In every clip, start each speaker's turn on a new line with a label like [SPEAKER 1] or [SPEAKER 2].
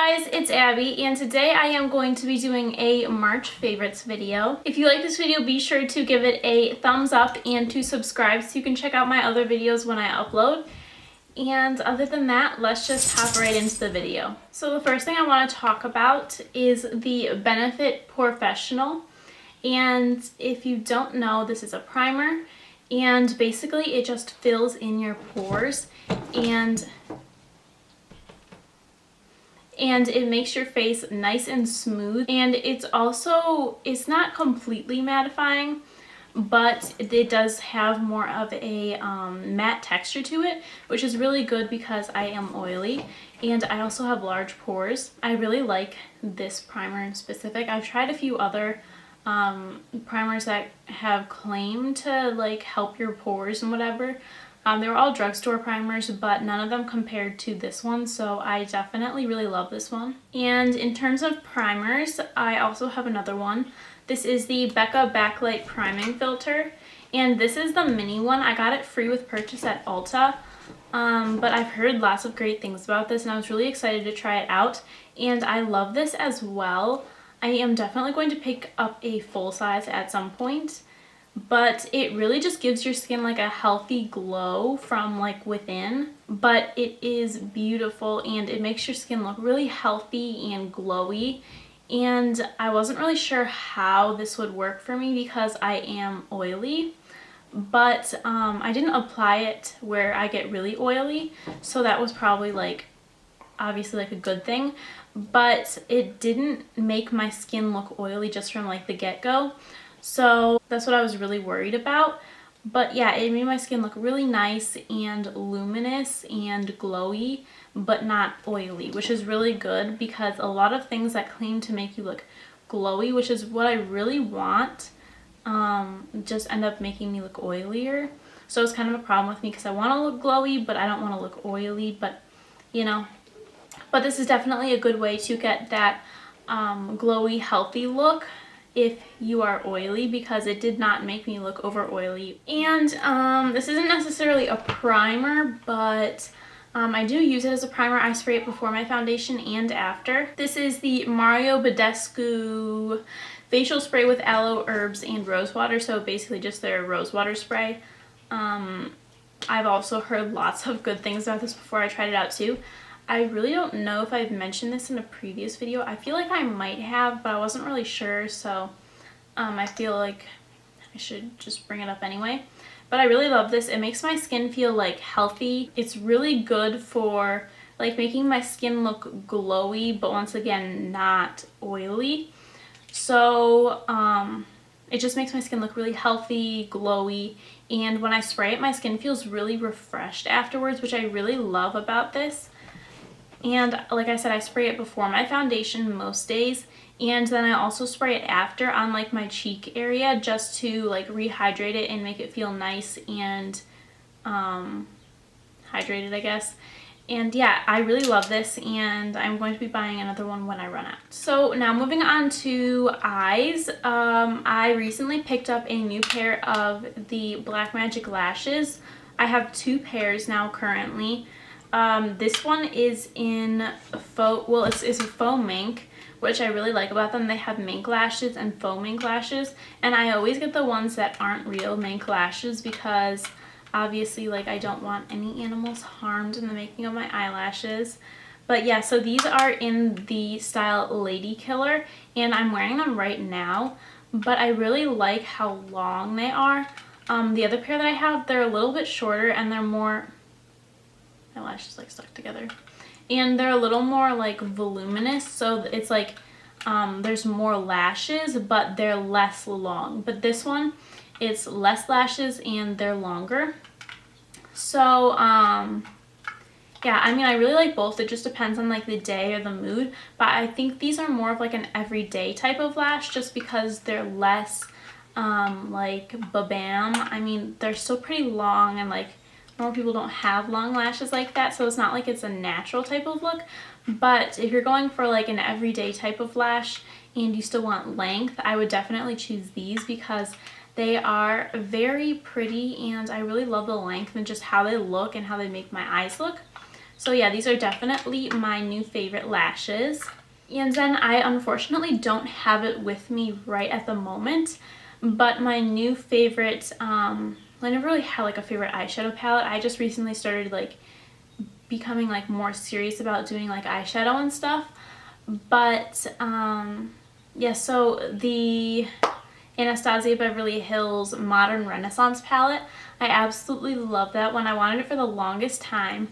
[SPEAKER 1] guys, it's Abby, and today I am going to be doing a March favorites video. If you like this video, be sure to give it a thumbs up and to subscribe so you can check out my other videos when I upload. And other than that, let's just hop right into the video. So the first thing I want to talk about is the Benefit POREfessional. And if you don't know, this is a primer, and basically it just fills in your pores and it makes your face nice and smooth. And it's not completely mattifying, but it does have more of a matte texture to it, which is really good because I am oily and I also have large pores. I really like this primer in specific. I've tried a few other primers that have claimed to like help your pores and whatever. They were all drugstore primers, but none of them compared to this one, so I definitely really love this one. And in terms of primers, I also have another one. This is the Becca Backlight Priming Filter, and this is the mini one. I got it free with purchase at Ulta, but I've heard lots of great things about this, and I was really excited to try it out, and I love this as well. I am definitely going to pick up a full size at some point. But it really just gives your skin like a healthy glow from like within, but it is beautiful and it makes your skin look really healthy and glowy. And I wasn't really sure how this would work for me because I am oily, but I didn't apply it where I get really oily, so that was probably like obviously like a good thing, but it didn't make my skin look oily just from like the get-go. So that's what I was really worried about. But yeah, it made my skin look really nice and luminous and glowy, but not oily, which is really good because a lot of things that claim to make you look glowy, which is what I really want, just end up making me look oilier. So it's kind of a problem with me because I want to look glowy, but I don't want to look oily, but you know. But this is definitely a good way to get that glowy, healthy look if you are oily, because it did not make me look over oily. And this isn't necessarily a primer, but I do use it as a primer. I spray it before my foundation and after. This is the Mario Badescu facial spray with aloe, herbs, and rose water. So basically just their rose water spray. I've also heard lots of good things about this before I tried it out too. I really don't know if I've mentioned this in a previous video. I feel like I might have, but I wasn't really sure, so I feel like I should just bring it up anyway. But I really love this. It makes my skin feel like healthy. It's really good for like making my skin look glowy, but once again, not oily. So it just makes my skin look really healthy, glowy, and when I spray it, my skin feels really refreshed afterwards, which I really love about this. And like I said, I spray it before my foundation most days, and then I also spray it after on like my cheek area just to like rehydrate it and make it feel nice and hydrated, I guess. And yeah, I really love this, and I'm going to be buying another one when I run out. So now moving on to eyes. I recently picked up a new pair of the Black Magic lashes. I have two pairs now currently. This one is in it's a faux mink, which I really like about them. They have mink lashes and faux mink lashes, and I always get the ones that aren't real mink lashes because obviously like I don't want any animals harmed in the making of my eyelashes. But yeah, so these are in the style Lady Killer, and I'm wearing them right now, but I really like how long they are. The other pair that I have, they're a little bit shorter and they're more, my lashes like stuck together, and they're a little more like voluminous, so it's like there's more lashes but they're less long. But this one, it's less lashes and they're longer. So yeah, I mean, I really like both. It just depends on like the day or the mood, but I think these are more of like an everyday type of lash just because they're less like babam. I mean, they're still pretty long, and like more people don't have long lashes like that, so it's not like it's a natural type of look. But if you're going for like an everyday type of lash and you still want length, I would definitely choose these because they are very pretty and I really love the length and just how they look and how they make my eyes look. So yeah, these are definitely my new favorite lashes. And then I unfortunately don't have it with me right at the moment, but my new favorite, I never really had like a favorite eyeshadow palette. I just recently started like becoming like more serious about doing like eyeshadow and stuff. But yeah, so the Anastasia Beverly Hills Modern Renaissance palette, I absolutely love that one. I wanted it for the longest time,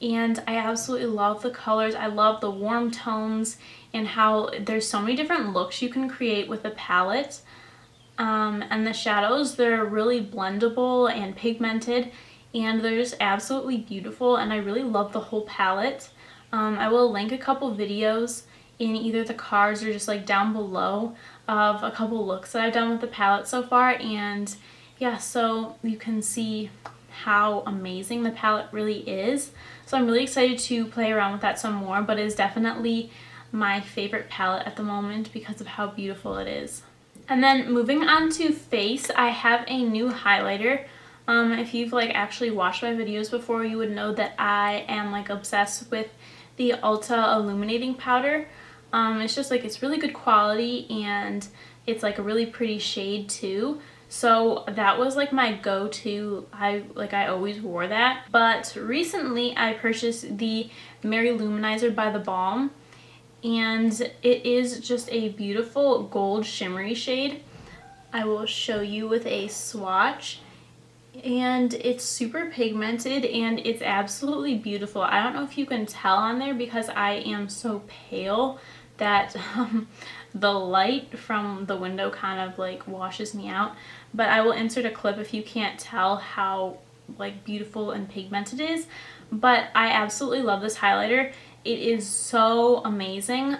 [SPEAKER 1] and I absolutely love the colors. I love the warm tones and how there's so many different looks you can create with the palette. And the shadows, they're really blendable and pigmented, and they're just absolutely beautiful, and I really love the whole palette. I will link a couple videos in either the cards or just like down below of a couple looks that I've done with the palette so far, and yeah, so you can see how amazing the palette really is. So I'm really excited to play around with that some more, but it is definitely my favorite palette at the moment because of how beautiful it is. And then moving on to face, I have a new highlighter. If you've like actually watched my videos before, you would know that I am like obsessed with the Ulta Illuminating Powder. It's just like, it's really good quality, and it's like a really pretty shade too. So that was like my go-to. I always wore that. But recently I purchased the Mary Luminizer by The Balm, and it is just a beautiful gold shimmery shade. I will show you with a swatch, and it's super pigmented and it's absolutely beautiful. I don't know if you can tell on there because I am so pale that the light from the window kind of like washes me out, but I will insert a clip if you can't tell how like beautiful and pigmented it is. But I absolutely love this highlighter. It is so amazing.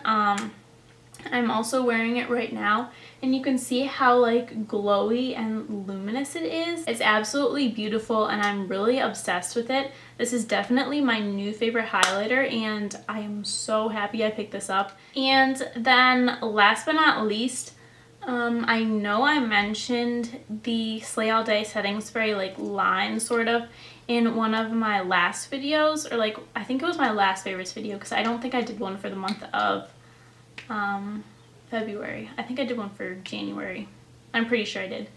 [SPEAKER 1] I'm also wearing it right now, and you can see how like glowy and luminous it is. It's absolutely beautiful, and I'm really obsessed with it. This is definitely my new favorite highlighter, and I am so happy I picked this up. And then last but not least, I know I mentioned the Slay All Day setting spray like line sort of in one of my last videos, or like I think it was my last favorites video, because I don't think I did one for the month of February. I think I did one for January. I'm pretty sure I did.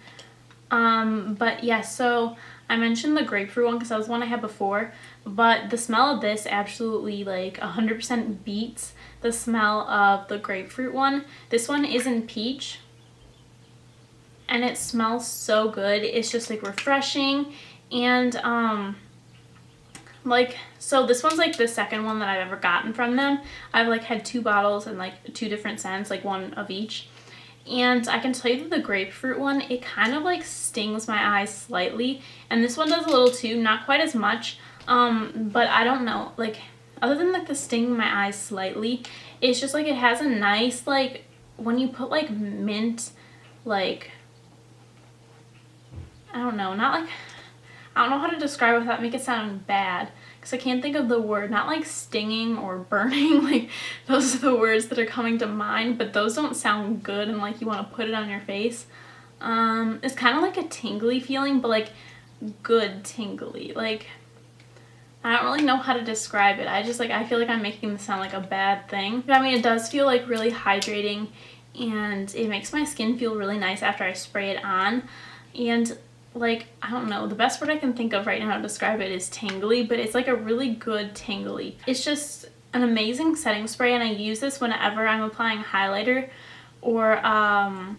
[SPEAKER 1] But yeah, so I mentioned the grapefruit one because that was the one I had before, but the smell of this absolutely like 100% beats the smell of the grapefruit one. This one is in peach, and it smells so good. It's just like refreshing, and like, so this one's like the second one that I've ever gotten from them. I've like had 2 bottles and like 2 different scents, like one of each. And I can tell you that the grapefruit one, it kind of like stings my eyes slightly. And this one does a little too, not quite as much. But I don't know, like other than like the sting my eyes slightly, it's just like it has a nice, like when you put like mint, like, I don't know, not like, I don't know how to describe it without make it sound bad, because I can't think of the word. Not like stinging or burning, like those are the words that are coming to mind, but those don't sound good and like you want to put it on your face. It's kind of like a tingly feeling, but like good tingly. Like, I don't really know how to describe it. I just like, I feel like I'm making this sound like a bad thing. But I mean, it does feel like really hydrating, and it makes my skin feel really nice after I spray it on. And like, I don't know, the best word I can think of right now to describe it is tingly, but it's like a really good tingly. It's just an amazing setting spray, and I use this whenever I'm applying highlighter or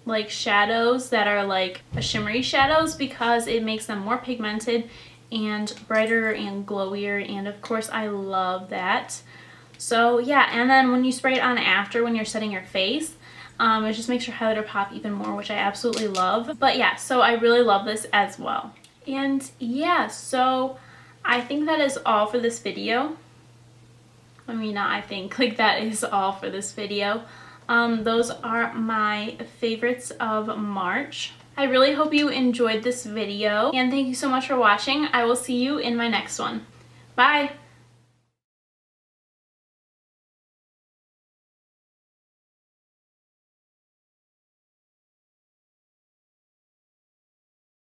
[SPEAKER 1] like shadows that are like shimmery shadows, because it makes them more pigmented and brighter and glowier, and of course I love that. So yeah, and then when you spray it on after, when you're setting your face, it just makes your highlighter pop even more, which I absolutely love. But yeah, so I really love this as well. And yeah, so I think that is all for this video. I mean, not I think, like that is all for this video. Those are my favorites of March. I really hope you enjoyed this video, and thank you so much for watching. I will see you in my next one. Bye!